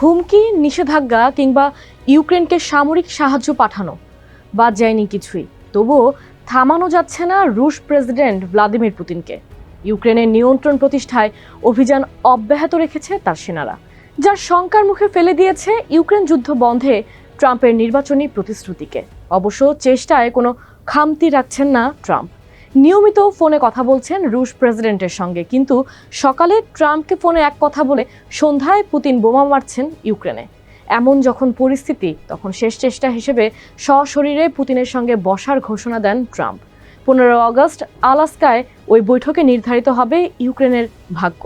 হুমকি, নিষেধাজ্ঞা কিংবা ইউক্রেনকে সামরিক সাহায্য পাঠানো বাদ যায়নি কিছুই। তবুও থামানো যাচ্ছে না রুশ প্রেসিডেন্ট ভ্লাদিমির পুতিনকে। ইউক্রেনের নিয়ন্ত্রণ প্রতিষ্ঠায় অভিযান অব্যাহত রেখেছে তার সেনারা, যার শঙ্কার মুখে ফেলে দিয়েছে ইউক্রেন যুদ্ধ বন্ধে ট্রাম্পের নির্বাচনী প্রতিশ্রুতিকে। অবশ্য চেষ্টায় কোনো খামতি রাখছেন না ট্রাম্প। নিয়মিত ফোনে কথা বলছেন রুশ প্রেসিডেন্টের সঙ্গে, কিন্তু সকালে ট্রাম্পকে ফোনে এক কথা বলে সন্ধ্যায় পুতিন বোমা মারছেন ইউক্রেনে। এমন যখন পরিস্থিতি, তখন শেষ চেষ্টা হিসেবে সশরীরে পুতিনের সঙ্গে বসার ঘোষণা দেন ট্রাম্প। 15 আগস্ট আলাস্কায় ওই বৈঠকে নির্ধারিত হবে ইউক্রেনের ভাগ্য।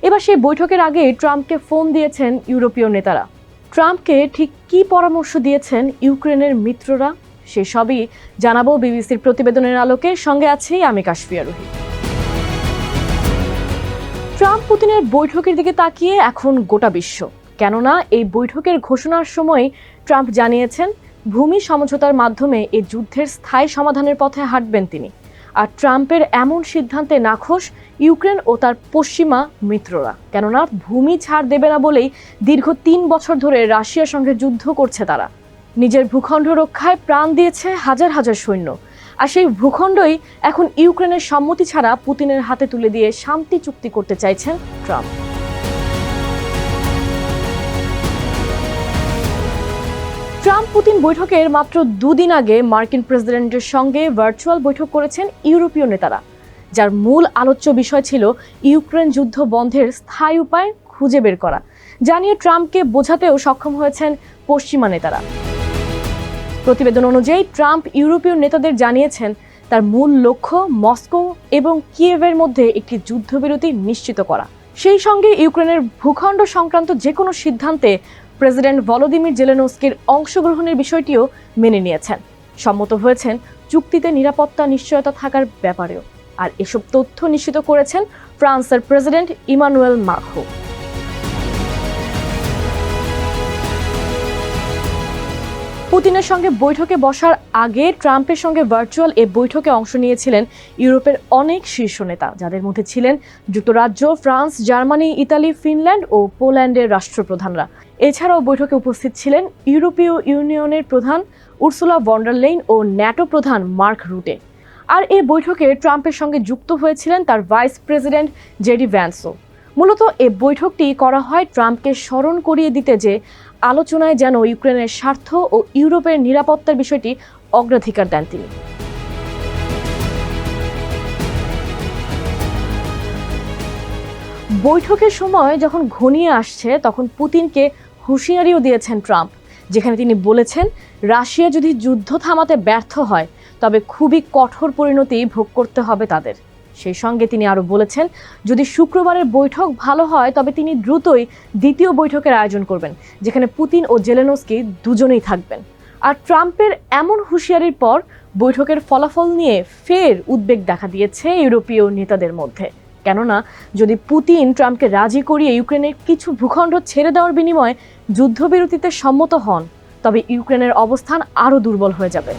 এবার সেই বৈঠকের আগে ট্রাম্পকে ফোন দিয়েছেন ইউরোপীয় নেতারা। ট্রাম্পকে ঠিক কী পরামর্শ দিয়েছেন ইউক্রেনের মিত্ররা, সেসবই জানাবো বিবিসির প্রতিবেদনের আলোকে। সঙ্গে আছি আমি কাশফিয়া রুহি। ট্রাম্প পুতিনের বৈঠকের দিকে তাকিয়ে এখন গোটা বিশ্ব, কেননা এই বৈঠকের ঘোষণার সময় ট্রাম্প জানিয়েছেন ভূমি সমঝোতার মাধ্যমে এই যুদ্ধের স্থায়ী সমাধানের পথে হাঁটবেন তিনি। আর ট্রাম্পের এমন সিদ্ধান্তে নাখোশ ইউক্রেন ও তার পশ্চিমা মিত্ররা, কেননা ভূমি ছাড় দেবে না বলেই দীর্ঘ 3 বছর ধরে রাশিয়ার সঙ্গে যুদ্ধ করছে তারা। নিজের ভূখণ্ড রক্ষায় প্রাণ দিয়েছে হাজার হাজার সৈন্য, আর সেই ভূখণ্ডই এখন ইউক্রেনের সম্মতি ছাড়া পুতিনের হাতে তুলে দিয়ে শান্তি চুক্তি করতে চাইছেন ট্রাম্প। ট্রাম্প পুতিন বৈঠকের মাত্র 2 দিন আগে মার্কিন প্রেসিডেন্টের সঙ্গে ভার্চুয়াল বৈঠক করেছেন ইউরোপীয় নেতারা, যার মূল আলোচ্য বিষয় ছিল ইউক্রেন যুদ্ধ বন্ধের স্থায়ী উপায় খুঁজে বের করা। জানিয়ে ট্রাম্পকে বোঝাতেও সক্ষম হয়েছেন পশ্চিমা নেতারা। প্রতিবেদন অনুযায়ী ট্রাম্প ইউরোপীয় নেতাদের জানিয়েছেন তার মূল লক্ষ্য মস্কো এবং কিয়েভের মধ্যে একটি যুদ্ধবিরতি নিশ্চিত করা। সেই সঙ্গে ইউক্রেনের ভূখণ্ড সংক্রান্ত যে কোনো সিদ্ধান্তে প্রেসিডেন্ট ভলোদিমির জেলেনস্কির অংশগ্রহণের বিষয়টিও মেনে নিয়েছেন। সম্মত হয়েছেন চুক্তিতে নিরাপত্তা নিশ্চয়তা থাকার ব্যাপারেও। আর এসব তথ্য নিশ্চিত করেছেন ফ্রান্সের প্রেসিডেন্ট ইমানুয়েল মাখরো। পুতিনের সঙ্গে বৈঠকে বসার আগে ট্রাম্পের সঙ্গে ভার্চুয়াল এ বৈঠকে অংশ নিয়েছিলেন ইউরোপের অনেক শীর্ষ নেতা, যাদের মধ্যে ছিলেন যুক্তরাজ্য, ফ্রান্স, জার্মানি, ইতালি, ফিনল্যান্ড ও পোল্যান্ডের রাষ্ট্রপ্রধানরা। এছাড়াও বৈঠকে উপস্থিত ছিলেন ইউরোপীয় ইউনিয়নের প্রধান উর্সুলা ভন ডার লেয়েন ও ন্যাটো প্রধান মার্ক রুটে। আর এই বৈঠকে ট্রাম্পের সঙ্গে যুক্ত হয়েছিলেন তার ভাইস প্রেসিডেন্ট জেডি ভ্যান্সও। মূলত এই বৈঠকটি করা হয় ট্রাম্পকে স্মরণ করিয়ে দিতে যে আলোচনায় যেন ইউক্রেনের স্বার্থ ও ইউরোপের নিরাপত্তার বিষয়টি অগ্রাধিকার দেন তিনি। বৈঠকের সময় যখন ঘনিয়ে আসছে, তখন পুতিনকে হুঁশিয়ারিও দিয়েছেন ট্রাম্প, যেখানে তিনি বলেছেন রাশিয়া যদি যুদ্ধ থামাতে ব্যর্থ হয় তবে খুবই কঠোর পরিণতি ভোগ করতে হবে তাদের। সেই সঙ্গে তিনি আরও বলেছেন যদি শুক্রবারের বৈঠক ভালো হয় তবে তিনি দ্রুতই দ্বিতীয় বৈঠকের আয়োজন করবেন, যেখানে পুতিন ও জেলেনস্কি দুজনেই থাকবেন। আর ট্রাম্পের এমন হুঁশিয়ারির পর বৈঠকের ফলাফল নিয়ে ফের উদ্বেগ দেখা দিয়েছে ইউরোপীয় নেতাদের মধ্যে। কেননা যদি পুতিন ট্রাম্পকে রাজি করিয়ে ইউক্রেনের কিছু ভূখণ্ড ছেড়ে দেওয়ার বিনিময়ে যুদ্ধবিরতিতে সম্মত হন, তবে ইউক্রেনের অবস্থান আরও দুর্বল হয়ে যাবে।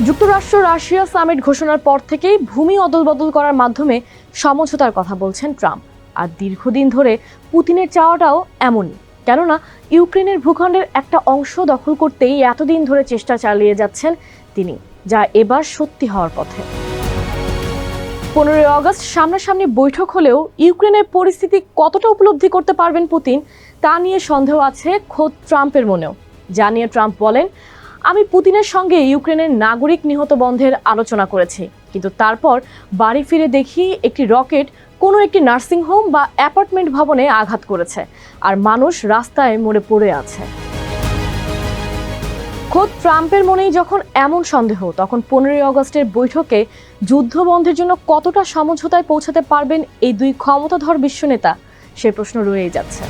যুক্তরাষ্ট্র রাশিয়া সামিট ঘোষণার পর থেকেই ভূমি অদলবদল করার মাধ্যমে সমঝোতার কথা বলছেন ট্রাম্প। আর দীর্ঘদিন ধরে পুতিনের চাওয়াটাও এমনই, কেননা ইউক্রেনের ভূখণ্ডের একটা অংশ দখল করতেই এতদিন ধরে চেষ্টা চালিয়ে যাচ্ছেন তিনি, যা এবার সত্যি হওয়ার পথে। 15 আগস্ট সামনাসামনি বৈঠক হলেও ইউক্রেনের পরিস্থিতি কতটা উপলব্ধি করতে পারবেন পুতিন, তা নিয়ে সন্দেহ আছে খোদ ট্রাম্পের মনেও। জানিয়ে ট্রাম্প বলেন, আমি পুতিনের সঙ্গে ইউক্রেনের নাগরিক নিহত বন্ধের আলোচনা করেছি, কিন্তু তারপর বাড়ি ফিরে দেখি একটি রকেট কোনো একটি নার্সিংহোম বা অ্যাপার্টমেন্ট ভবনে আঘাত করেছে, আর মানুষ রাস্তায় মরে পড়ে আছে। খোদ ট্রাম্পের মনেই যখন এমন সন্দেহ, তখন 15 আগস্টের বৈঠকে যুদ্ধ বন্ধের জন্য কতটা সমঝোতায় পৌঁছাতে পারবেন এই দুই ক্ষমতাধর বিশ্বনেতা, সে প্রশ্ন রয়েই যাচ্ছে।